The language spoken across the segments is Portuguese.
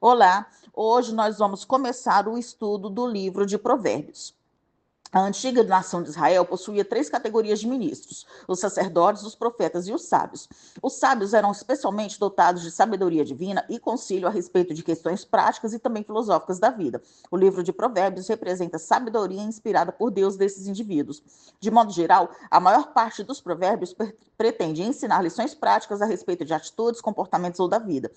Olá, hoje nós vamos começar o estudo do livro de Provérbios. A antiga nação de Israel possuía três categorias de ministros: os sacerdotes, os profetas e os sábios. Os sábios eram especialmente dotados de sabedoria divina e concílio a respeito de questões práticas e também filosóficas da vida. O livro de Provérbios representa a sabedoria inspirada por Deus desses indivíduos. De modo geral, a maior parte dos provérbios pretende ensinar lições práticas a respeito de atitudes, comportamentos ou da vida.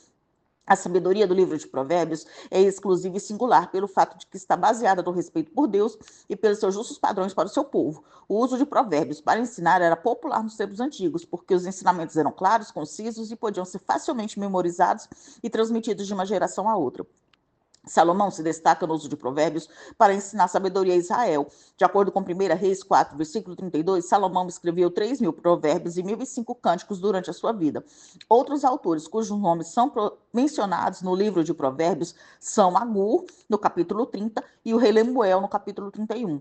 A sabedoria do livro de Provérbios é exclusiva e singular pelo fato de que está baseada no respeito por Deus e pelos seus justos padrões para o seu povo. O uso de provérbios para ensinar era popular nos tempos antigos, porque os ensinamentos eram claros, concisos e podiam ser facilmente memorizados e transmitidos de uma geração a outra. Salomão se destaca no uso de provérbios para ensinar sabedoria a Israel. De acordo com 1 Reis 4, versículo 32, Salomão escreveu 3.000 provérbios e 1.005 cânticos durante a sua vida. Outros autores cujos nomes são mencionados no livro de provérbios são Agur, no capítulo 30, e o rei Lemuel, no capítulo 31.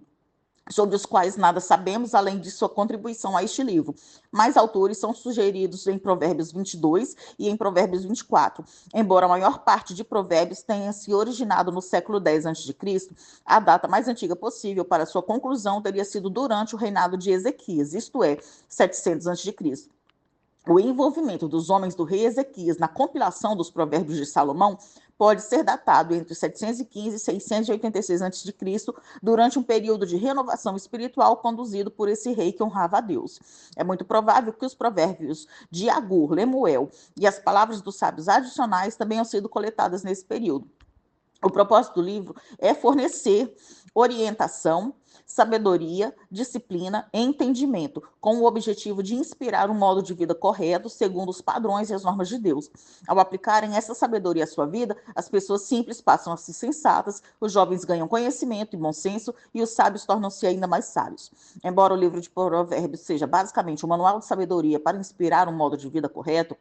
Sobre os quais nada sabemos, além de sua contribuição a este livro. Mais autores são sugeridos em Provérbios 22 e em Provérbios 24. Embora a maior parte de Provérbios tenha se originado no século X a.C., a data mais antiga possível para sua conclusão teria sido durante o reinado de Ezequias, isto é, 700 a.C. O envolvimento dos homens do rei Ezequias na compilação dos provérbios de Salomão pode ser datado entre 715 e 686 a.C., durante um período de renovação espiritual conduzido por esse rei que honrava a Deus. É muito provável que os provérbios de Agur, Lemuel e as palavras dos sábios adicionais também tenham sido coletadas nesse período. O propósito do livro é fornecer orientação, sabedoria, disciplina e entendimento, com o objetivo de inspirar um modo de vida correto, segundo os padrões e as normas de Deus. Ao aplicarem essa sabedoria à sua vida, as pessoas simples passam a ser sensatas, os jovens ganham conhecimento e bom senso, e os sábios tornam-se ainda mais sábios. Embora o livro de Provérbios seja basicamente um manual de sabedoria para inspirar um modo de vida correto,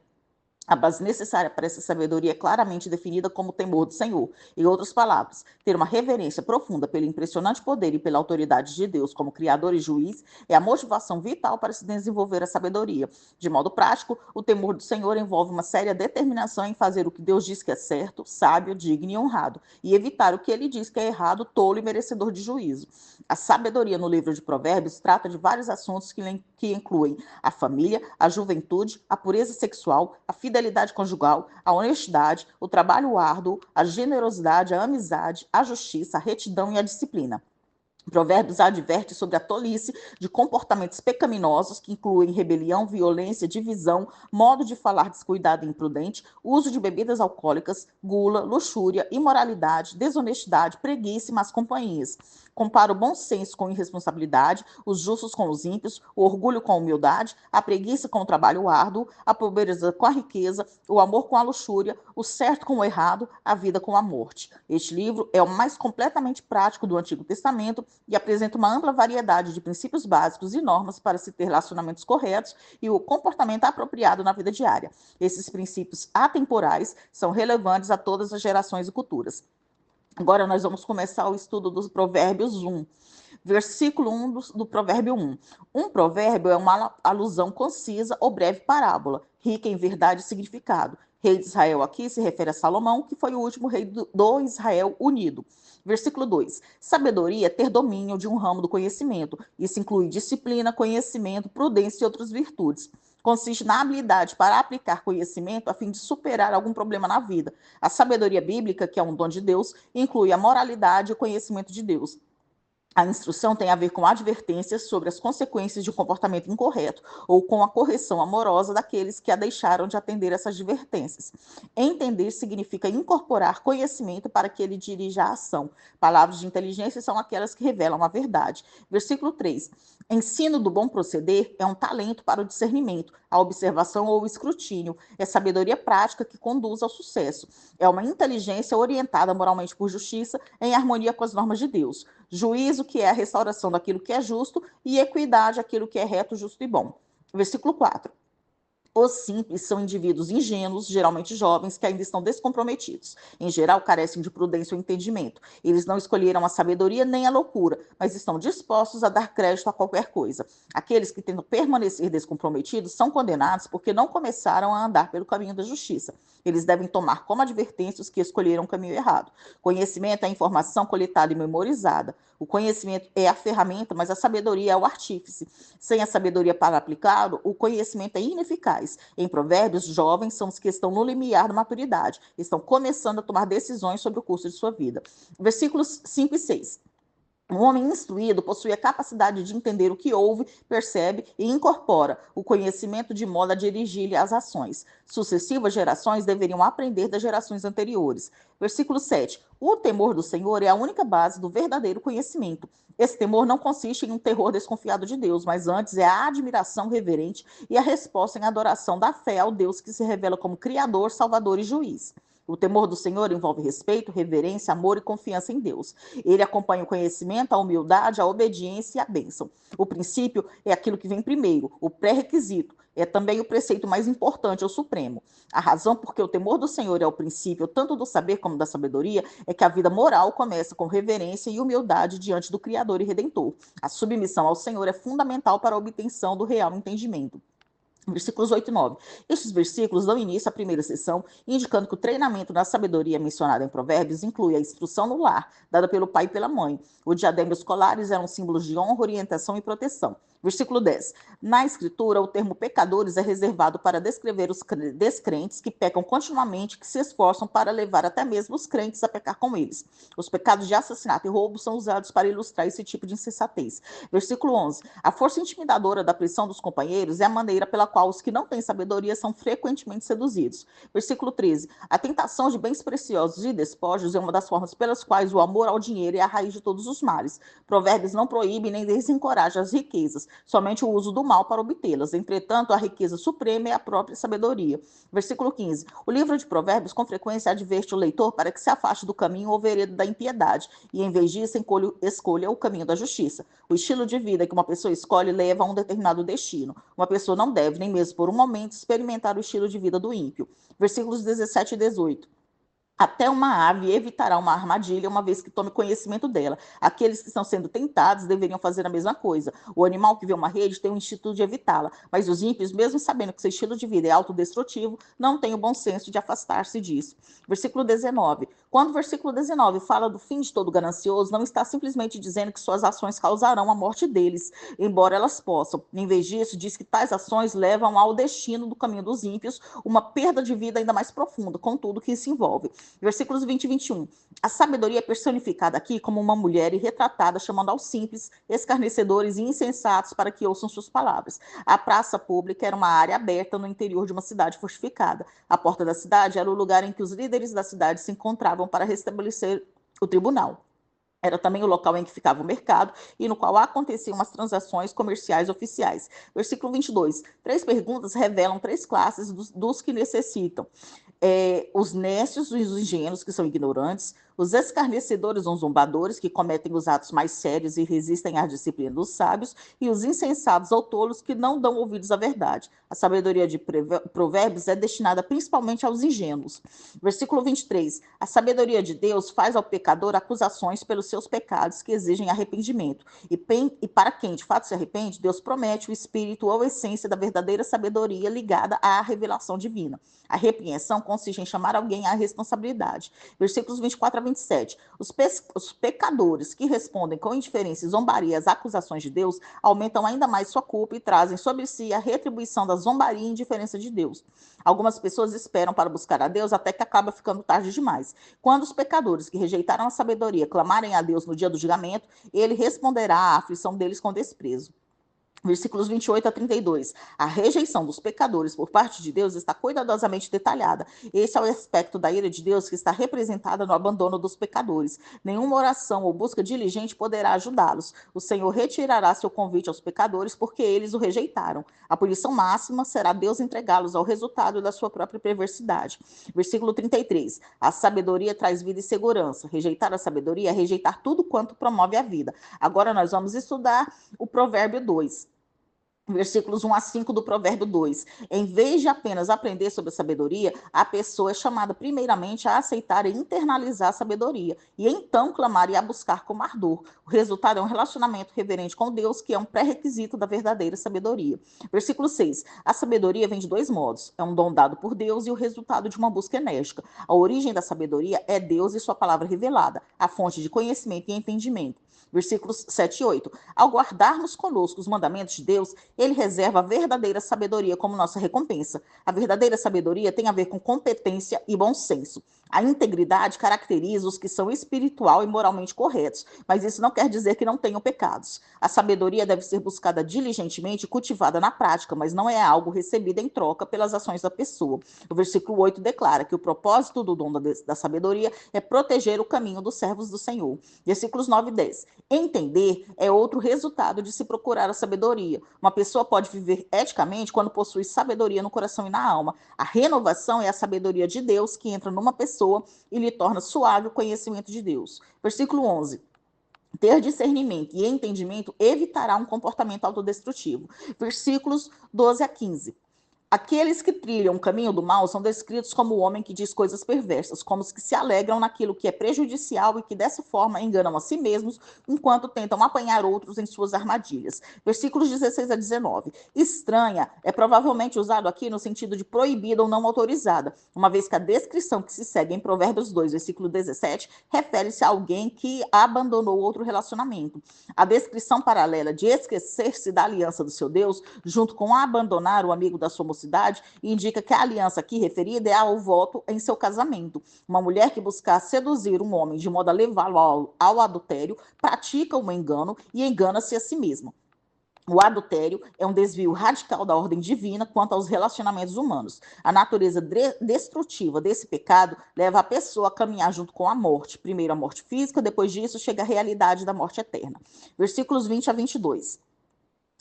a base necessária para essa sabedoria é claramente definida como o temor do Senhor. Em outras palavras, ter uma reverência profunda pelo impressionante poder e pela autoridade de Deus como Criador e Juiz é a motivação vital para se desenvolver a sabedoria. De modo prático, o temor do Senhor envolve uma séria determinação em fazer o que Deus diz que é certo, sábio, digno e honrado, e evitar o que ele diz que é errado, tolo e merecedor de juízo. A sabedoria no livro de Provérbios trata de vários assuntos que incluem a família, a juventude, a pureza sexual, a fidelidade conjugal, a honestidade, o trabalho árduo, a generosidade, a amizade, a justiça, a retidão e a disciplina. Provérbios adverte sobre a tolice de comportamentos pecaminosos que incluem rebelião, violência, divisão, modo de falar descuidado e imprudente, uso de bebidas alcoólicas, gula, luxúria, imoralidade, desonestidade, preguiça e más companhias. Compara o bom senso com irresponsabilidade, os justos com os ímpios, o orgulho com a humildade, a preguiça com o trabalho árduo, a pobreza com a riqueza, o amor com a luxúria, o certo com o errado, a vida com a morte. Este livro é o mais completamente prático do Antigo Testamento e apresenta uma ampla variedade de princípios básicos e normas para se ter relacionamentos corretos e o comportamento apropriado na vida diária. Esses princípios atemporais são relevantes a todas as gerações e culturas. Agora nós vamos começar o estudo dos Provérbios 1. Versículo 1 do provérbio 1. Um provérbio é uma alusão concisa ou breve parábola, rica em verdade e significado. Rei de Israel aqui se refere a Salomão, que foi o último rei do Israel unido. Versículo 2. Sabedoria é ter domínio de um ramo do conhecimento. Isso inclui disciplina, conhecimento, prudência e outras virtudes. Consiste na habilidade para aplicar conhecimento a fim de superar algum problema na vida. A sabedoria bíblica, que é um dom de Deus, inclui a moralidade e o conhecimento de Deus. A instrução tem a ver com advertências sobre as consequências de um comportamento incorreto ou com a correção amorosa daqueles que a deixaram de atender essas advertências. Entender significa incorporar conhecimento para que ele dirija a ação. Palavras de inteligência são aquelas que revelam a verdade. Versículo 3. Ensino do bom proceder é um talento para o discernimento, a observação ou o escrutínio. É sabedoria prática que conduz ao sucesso. É uma inteligência orientada moralmente por justiça, em harmonia com as normas de Deus. Juízo, que é a restauração daquilo que é justo, e equidade, aquilo que é reto, justo e bom. Versículo 4. Os simples são indivíduos ingênuos, geralmente jovens, que ainda estão descomprometidos. Em geral, carecem de prudência ou entendimento. Eles não escolheram a sabedoria nem a loucura, mas estão dispostos a dar crédito a qualquer coisa. Aqueles que tentam permanecer descomprometidos são condenados porque não começaram a andar pelo caminho da justiça. Eles devem tomar como advertência os que escolheram o caminho errado. Conhecimento é a informação coletada e memorizada. O conhecimento é a ferramenta, mas a sabedoria é o artífice. Sem a sabedoria para aplicá-lo, o conhecimento é ineficaz. Em Provérbios, jovens são os que estão no limiar da maturidade, estão começando a tomar decisões sobre o curso de sua vida. Versículos 5 e 6. Um homem instruído possui a capacidade de entender o que ouve, percebe e incorpora o conhecimento de modo a dirigir-lhe as ações. Sucessivas gerações deveriam aprender das gerações anteriores. Versículo 7. O temor do Senhor é a única base do verdadeiro conhecimento. Esse temor não consiste em um terror desconfiado de Deus, mas antes é a admiração reverente e a resposta em adoração da fé ao Deus que se revela como Criador, Salvador e Juiz. O temor do Senhor envolve respeito, reverência, amor e confiança em Deus. Ele acompanha o conhecimento, a humildade, a obediência e a bênção. O princípio é aquilo que vem primeiro, o pré-requisito. É também o preceito mais importante, o supremo. A razão por que o temor do Senhor é o princípio tanto do saber como da sabedoria é que a vida moral começa com reverência e humildade diante do Criador e Redentor. A submissão ao Senhor é fundamental para a obtenção do real entendimento. Versículos 8 e 9. Estes versículos dão início à primeira sessão, indicando que o treinamento da sabedoria mencionada em Provérbios inclui a instrução no lar, dada pelo pai e pela mãe. O diadema e os colares eram símbolos de honra, orientação e proteção. Versículo 10. Na Escritura, o termo pecadores é reservado para descrever os descrentes que pecam continuamente, que se esforçam para levar até mesmo os crentes a pecar com eles. Os pecados de assassinato e roubo são usados para ilustrar esse tipo de insensatez. Versículo 11. A força intimidadora da pressão dos companheiros é a maneira pela qual os que não têm sabedoria são frequentemente seduzidos. Versículo 13. A tentação de bens preciosos e despojos é uma das formas pelas quais o amor ao dinheiro é a raiz de todos os males. Provérbios não proíbe nem desencoraja as riquezas, somente o uso do mal para obtê-las. Entretanto, a riqueza suprema é a própria sabedoria. Versículo 15. O livro de Provérbios com frequência adverte o leitor para que se afaste do caminho ou vereda da impiedade e, em vez disso, escolha o caminho da justiça. O estilo de vida que uma pessoa escolhe leva a um determinado destino. Uma pessoa não deve, nem mesmo por um momento, experimentar o estilo de vida do ímpio. Versículos 17 e 18. Até uma ave evitará uma armadilha, uma vez que tome conhecimento dela. Aqueles que estão sendo tentados deveriam fazer a mesma coisa. O animal que vê uma rede tem o instinto de evitá-la, mas os ímpios, mesmo sabendo que seu estilo de vida é autodestrutivo, não têm o bom senso de afastar-se disso. Versículo 19. Quando o versículo 19 fala do fim de todo ganancioso, não está simplesmente dizendo que suas ações causarão a morte deles, embora elas possam. Em vez disso, diz que tais ações levam ao destino do caminho dos ímpios, uma perda de vida ainda mais profunda, com tudo que isso envolve. Versículos 20 e 21. A sabedoria é personificada aqui como uma mulher e retratada, chamando aos simples, escarnecedores e insensatos para que ouçam suas palavras. A praça pública era uma área aberta no interior de uma cidade fortificada. A porta da cidade era o lugar em que os líderes da cidade se encontravam para restabelecer o tribunal. Era também o local em que ficava o mercado e no qual aconteciam as transações comerciais oficiais. Versículo 22. Três perguntas revelam três classes dos que necessitam. Os nécios e os ingênuos, que são ignorantes, os escarnecedores ou zombadores, que cometem os atos mais sérios e resistem à disciplina dos sábios, e os insensatos ou tolos, que não dão ouvidos à verdade. A sabedoria de Provérbios é destinada principalmente aos ingênuos. Versículo 23. A sabedoria de Deus faz ao pecador acusações pelos seus pecados que exigem arrependimento. E para quem de fato se arrepende, Deus promete o espírito ou essência da verdadeira sabedoria ligada à revelação divina. A repreensão consiste em chamar alguém à responsabilidade. Versículos 24 a 27. Os pecadores que respondem com indiferença e zombaria às acusações de Deus aumentam ainda mais sua culpa e trazem sobre si a retribuição da zombaria e indiferença de Deus. Algumas pessoas esperam para buscar a Deus até que acaba ficando tarde demais. Quando os pecadores que rejeitaram a sabedoria clamarem a Deus no dia do julgamento, ele responderá à aflição deles com desprezo. Versículos 28 a 32. A rejeição dos pecadores por parte de Deus está cuidadosamente detalhada. Esse é o aspecto da ira de Deus que está representada no abandono dos pecadores. Nenhuma oração ou busca diligente poderá ajudá-los. O Senhor retirará seu convite aos pecadores porque eles o rejeitaram. A punição máxima será Deus entregá-los ao resultado da sua própria perversidade. Versículo 33. A sabedoria traz vida e segurança. Rejeitar a sabedoria é rejeitar tudo quanto promove a vida. Agora nós vamos estudar o provérbio 2. Versículos 1 a 5 do provérbio 2. Em vez de apenas aprender sobre a sabedoria, a pessoa é chamada primeiramente a aceitar e internalizar a sabedoria, e então clamar e a buscar com ardor. O resultado é um relacionamento reverente com Deus, que é um pré-requisito da verdadeira sabedoria. Versículo 6. A sabedoria vem de dois modos. É um dom dado por Deus e o resultado de uma busca enérgica. A origem da sabedoria é Deus e sua palavra revelada, a fonte de conhecimento e entendimento. Versículos 7 e 8. Ao guardarmos conosco os mandamentos de Deus, ele reserva a verdadeira sabedoria como nossa recompensa. A verdadeira sabedoria tem a ver com competência e bom senso. A integridade caracteriza os que são espiritual e moralmente corretos, mas isso não quer dizer que não tenham pecados. A sabedoria deve ser buscada diligentemente e cultivada na prática, mas não é algo recebido em troca pelas ações da pessoa. O versículo 8 declara que o propósito do dom da sabedoria é proteger o caminho dos servos do Senhor. Versículos 9 e 10. Entender é outro resultado de se procurar a sabedoria. Uma pessoa pode viver eticamente quando possui sabedoria no coração e na alma. A renovação é a sabedoria de Deus que entra numa pessoa e lhe torna suave o conhecimento de Deus. Versículo 11. Ter discernimento e entendimento evitará um comportamento autodestrutivo. Versículos 12 a 15. Aqueles que trilham o caminho do mal são descritos como o homem que diz coisas perversas, como os que se alegram naquilo que é prejudicial e que dessa forma enganam a si mesmos, enquanto tentam apanhar outros em suas armadilhas. Versículos 16 a 19. Estranha é provavelmente usado aqui no sentido de proibida ou não autorizada, uma vez que a descrição que se segue em Provérbios 2, versículo 17, refere-se a alguém que abandonou outro relacionamento. A descrição paralela de esquecer-se da aliança do seu Deus, junto com abandonar o amigo da sua mocidade, indica que a aliança aqui referida é ao voto em seu casamento. Uma mulher que buscar seduzir um homem de modo a levá-lo ao adultério, pratica um engano e engana-se a si mesma. O adultério é um desvio radical da ordem divina quanto aos relacionamentos humanos. A natureza destrutiva desse pecado leva a pessoa a caminhar junto com a morte. Primeiro a morte física, depois disso chega a realidade da morte eterna. Versículos 20 a 22.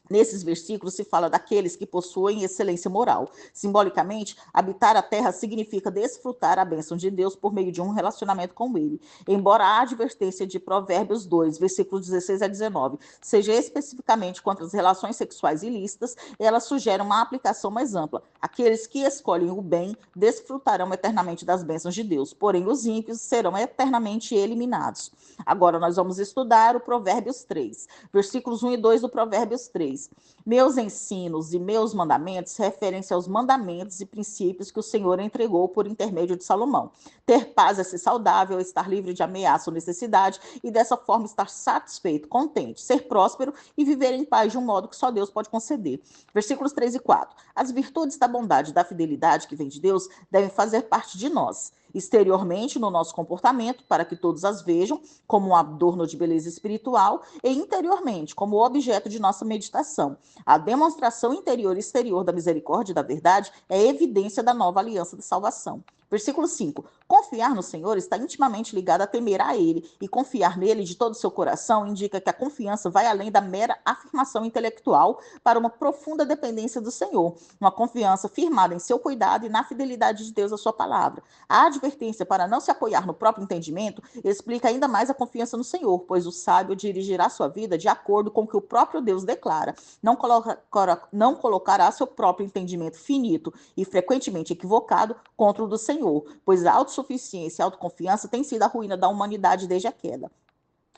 Nesses versículos se fala daqueles que possuem excelência moral. Simbolicamente, habitar a terra significa desfrutar a bênção de Deus por meio de um relacionamento com ele. Embora a advertência de Provérbios 2, versículos 16 a 19, seja especificamente contra as relações sexuais ilícitas, ela sugere uma aplicação mais ampla. Aqueles que escolhem o bem desfrutarão eternamente das bênçãos de Deus, porém os ímpios serão eternamente eliminados. Agora nós vamos estudar o Provérbios 3, versículos 1 e 2 do Provérbios 3. Meus ensinos e meus mandamentos referem-se aos mandamentos e princípios que o Senhor entregou por intermédio de Salomão. Ter paz é ser saudável, estar livre de ameaça ou necessidade e dessa forma estar satisfeito, contente, ser próspero e viver em paz de um modo que só Deus pode conceder. Versículos 3 e 4. As virtudes da bondade e da fidelidade que vem de Deus devem fazer parte de nós. Exteriormente, no nosso comportamento, para que todos as vejam como um adorno de beleza espiritual, e interiormente, como objeto de nossa meditação. A demonstração interior e exterior da misericórdia e da verdade é evidência da nova aliança de salvação. Versículo 5. Confiar no Senhor está intimamente ligado a temer a Ele, e confiar nele de todo o seu coração indica que a confiança vai além da mera afirmação intelectual para uma profunda dependência do Senhor, uma confiança firmada em seu cuidado e na fidelidade de Deus à sua palavra. A advertência para não se apoiar no próprio entendimento explica ainda mais a confiança no Senhor, pois o sábio dirigirá sua vida de acordo com o que o próprio Deus declara. Não colocará seu próprio entendimento finito e frequentemente equivocado contra o do Senhor, pois a autossuficiência e a autoconfiança têm sido a ruína da humanidade desde a queda.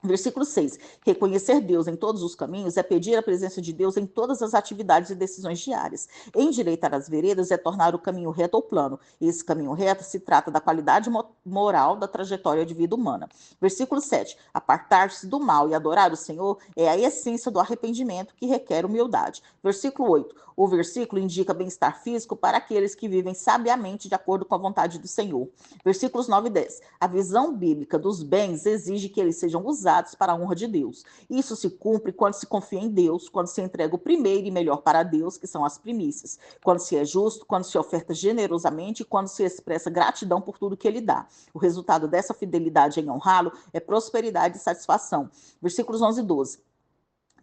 Versículo 6. Reconhecer Deus em todos os caminhos é pedir a presença de Deus em todas as atividades e decisões diárias. Endireitar as veredas é tornar o caminho reto ou plano. E esse caminho reto se trata da qualidade moral da trajetória de vida humana. Versículo 7. Apartar-se do mal e adorar o Senhor é a essência do arrependimento que requer humildade. Versículo 8. O versículo indica bem-estar físico para aqueles que vivem sabiamente de acordo com a vontade do Senhor. Versículos 9 e 10. A visão bíblica dos bens exige que eles sejam usados para a honra de Deus. Isso se cumpre quando se confia em Deus, quando se entrega o primeiro e melhor para Deus, que são as primícias, quando se é justo, quando se oferta generosamente e quando se expressa gratidão por tudo que ele dá. O resultado dessa fidelidade em honrá-lo é prosperidade e satisfação. Versículos 11 e 12.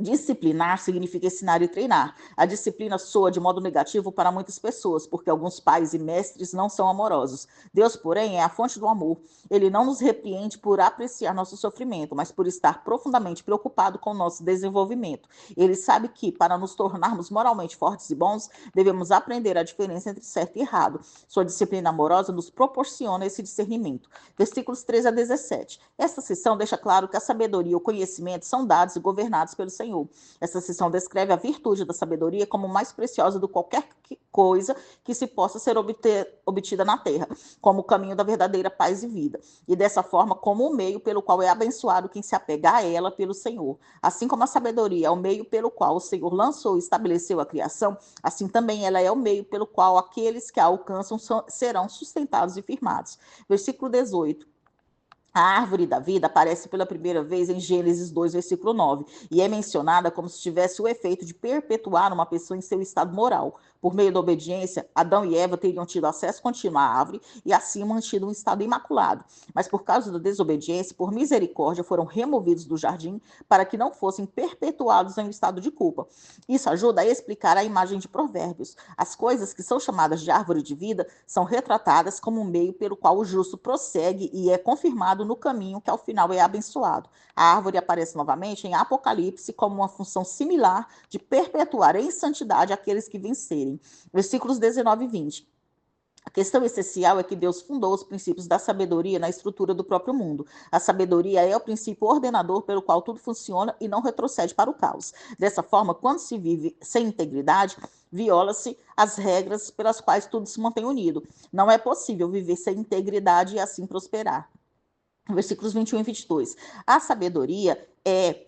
Disciplinar significa ensinar e treinar. A disciplina soa de modo negativo para muitas pessoas, porque alguns pais e mestres não são amorosos. Deus, porém, é a fonte do amor. Ele não nos repreende por apreciar nosso sofrimento, mas por estar profundamente preocupado com o nosso desenvolvimento. Ele sabe que, para nos tornarmos moralmente fortes e bons, devemos aprender a diferença entre certo e errado. Sua disciplina amorosa nos proporciona esse discernimento. Versículos 13 a 17. Esta seção deixa claro que a sabedoria e o conhecimento são dados e governados pelo Senhor. Essa seção descreve a virtude da sabedoria como mais preciosa do que qualquer coisa que se possa ser obtida na terra, como o caminho da verdadeira paz e vida, e dessa forma como o meio pelo qual é abençoado quem se apega a ela pelo Senhor. Assim como a sabedoria é o meio pelo qual o Senhor lançou e estabeleceu a criação, assim também ela é o meio pelo qual aqueles que a alcançam serão sustentados e firmados. Versículo 18. A árvore da vida aparece pela primeira vez em Gênesis 2, versículo 9, e é mencionada como se tivesse o efeito de perpetuar uma pessoa em seu estado moral. Por meio da obediência, Adão e Eva teriam tido acesso contínuo à árvore e assim mantido um estado imaculado. Mas por causa da desobediência, por misericórdia, foram removidos do jardim para que não fossem perpetuados em um estado de culpa. Isso ajuda a explicar a imagem de Provérbios. As coisas que são chamadas de árvore de vida são retratadas como um meio pelo qual o justo prossegue e é confirmado no caminho que ao final é abençoado. A árvore aparece novamente em Apocalipse como uma função similar de perpetuar em santidade aqueles que vencerem. Versículos 19 e 20. A questão essencial é que Deus fundou os princípios da sabedoria na estrutura do próprio mundo. A sabedoria é o princípio ordenador pelo qual tudo funciona e não retrocede para o caos. Dessa forma, quando se vive sem integridade, viola-se as regras pelas quais tudo se mantém unido. Não é possível viver sem integridade e assim prosperar. Versículos 21 e 22. A sabedoria é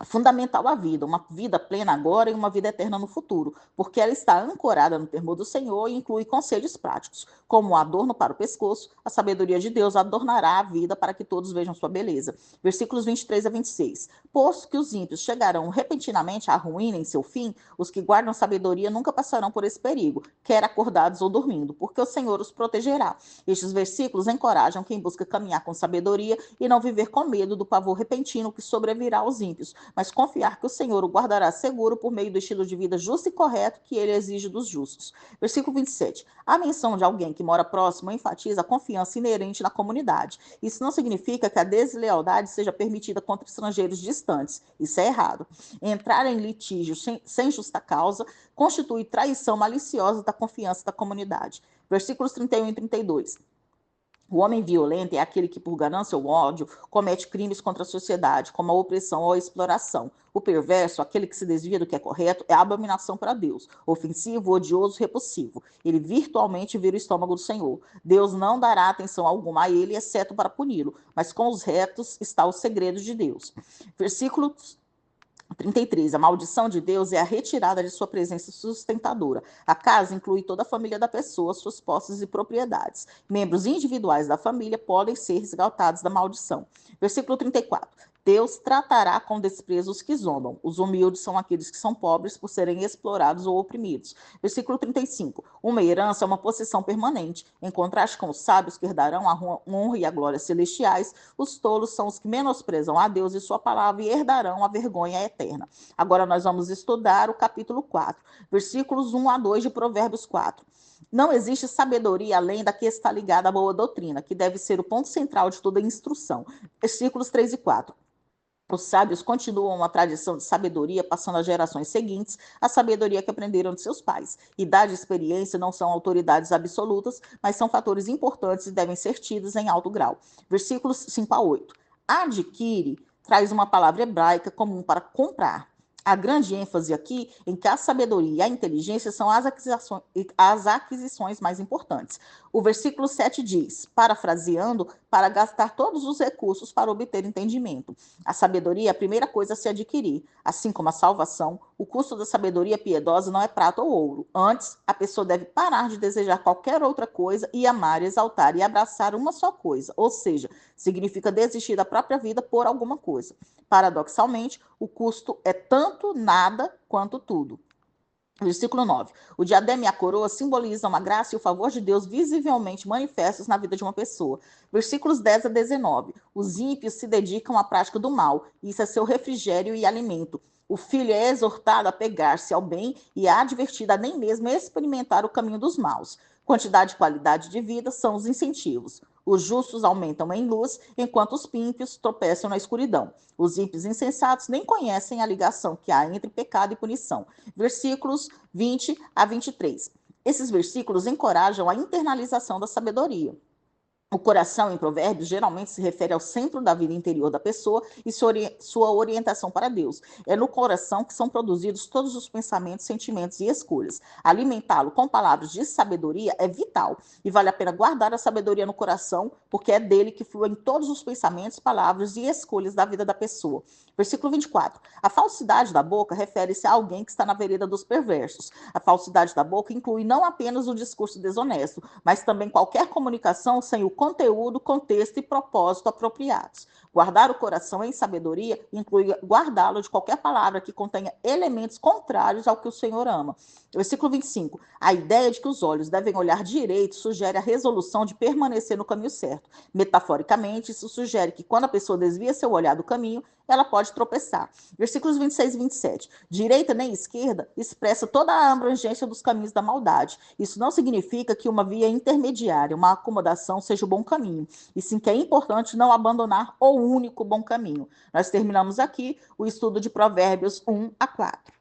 fundamental à vida, uma vida plena agora e uma vida eterna no futuro, porque ela está ancorada no temor do Senhor e inclui conselhos práticos, como o adorno para o pescoço, a sabedoria de Deus adornará a vida para que todos vejam sua beleza. Versículos 23 a 26. Posto que os ímpios chegarão repentinamente à ruína em seu fim, os que guardam sabedoria nunca passarão por esse perigo, quer acordados ou dormindo, porque o Senhor os protegerá. Estes versículos encorajam quem busca caminhar com sabedoria e não viver com medo do pavor repentino que sobrevirá aos ímpios, mas confiar que o Senhor o guardará seguro por meio do estilo de vida justo e correto que ele exige dos justos. Versículo 27. A menção de alguém que mora próximo enfatiza a confiança inerente na comunidade. Isso não significa que a deslealdade seja permitida contra estrangeiros distantes. Isso é errado. Entrar em litígio sem justa causa constitui traição maliciosa da confiança da comunidade. Versículos 31 e 32. O homem violento é aquele que, por ganância ou ódio, comete crimes contra a sociedade, como a opressão ou a exploração. O perverso, aquele que se desvia do que é correto, é abominação para Deus, ofensivo, odioso, repulsivo. Ele virtualmente vira o estômago do Senhor. Deus não dará atenção alguma a ele, exceto para puni-lo, mas com os retos está o segredo de Deus. Versículo 33. A maldição de Deus é a retirada de sua presença sustentadora. A casa inclui toda a família da pessoa, suas posses e propriedades. Membros individuais da família podem ser resgatados da maldição. Versículo 34. Deus tratará com desprezo os que zombam. Os humildes são aqueles que são pobres por serem explorados ou oprimidos. Versículo 35. Uma herança é uma possessão permanente. Em contraste com os sábios que herdarão a honra e a glória celestiais, os tolos são os que menosprezam a Deus e sua palavra e herdarão a vergonha eterna. Agora nós vamos estudar o capítulo 4, versículos 1 a 2 de Provérbios 4. Não existe sabedoria além da que está ligada à boa doutrina, que deve ser o ponto central de toda instrução. Versículos 3 e 4. Os sábios continuam a tradição de sabedoria, passando às gerações seguintes a sabedoria que aprenderam de seus pais. Idade e experiência não são autoridades absolutas, mas são fatores importantes e devem ser tidos em alto grau. Versículos 5 a 8. Adquire traz uma palavra hebraica comum para comprar. A grande ênfase aqui em que a sabedoria e a inteligência são as aquisições mais importantes. O versículo 7 diz, parafraseando, para gastar todos os recursos para obter entendimento. A sabedoria é a primeira coisa a se adquirir. Assim como a salvação, o custo da sabedoria piedosa não é prata ou ouro. Antes, a pessoa deve parar de desejar qualquer outra coisa e amar, exaltar e abraçar uma só coisa. Ou seja, significa desistir da própria vida por alguma coisa. Paradoxalmente, o custo é tanto nada quanto tudo. Versículo 9. O diadema e a coroa simbolizam a graça e o favor de Deus visivelmente manifestos na vida de uma pessoa. Versículos 10 a 19. Os ímpios se dedicam à prática do mal, e isso é seu refrigério e alimento. O filho é exortado a pegar-se ao bem e é advertido a nem mesmo experimentar o caminho dos maus. Quantidade e qualidade de vida são os incentivos. Os justos aumentam em luz, enquanto os ímpios tropeçam na escuridão. Os ímpios insensatos nem conhecem a ligação que há entre pecado e punição. Versículos 20 a 23. Esses versículos encorajam a internalização da sabedoria. O coração, em Provérbios, geralmente se refere ao centro da vida interior da pessoa e sua orientação para Deus. É no coração que são produzidos todos os pensamentos, sentimentos e escolhas. Alimentá-lo com palavras de sabedoria é vital e vale a pena guardar a sabedoria no coração, porque é dele que fluem todos os pensamentos, palavras e escolhas da vida da pessoa. Versículo 24. A falsidade da boca refere-se a alguém que está na vereda dos perversos. A falsidade da boca inclui não apenas o discurso desonesto, mas também qualquer comunicação sem o conteúdo, contexto e propósito apropriados. Guardar o coração em sabedoria inclui guardá-lo de qualquer palavra que contenha elementos contrários ao que o Senhor ama. Versículo 25. A ideia de que os olhos devem olhar direito sugere a resolução de permanecer no caminho certo. Metaforicamente, isso sugere que quando a pessoa desvia seu olhar do caminho, ela pode tropeçar. Versículos 26 e 27. Direita nem esquerda expressa toda a abrangência dos caminhos da maldade. Isso não significa que uma via intermediária, uma acomodação, seja o bom caminho, e sim que é importante não abandonar o único bom caminho. Nós terminamos aqui o estudo de Provérbios 1 a 4.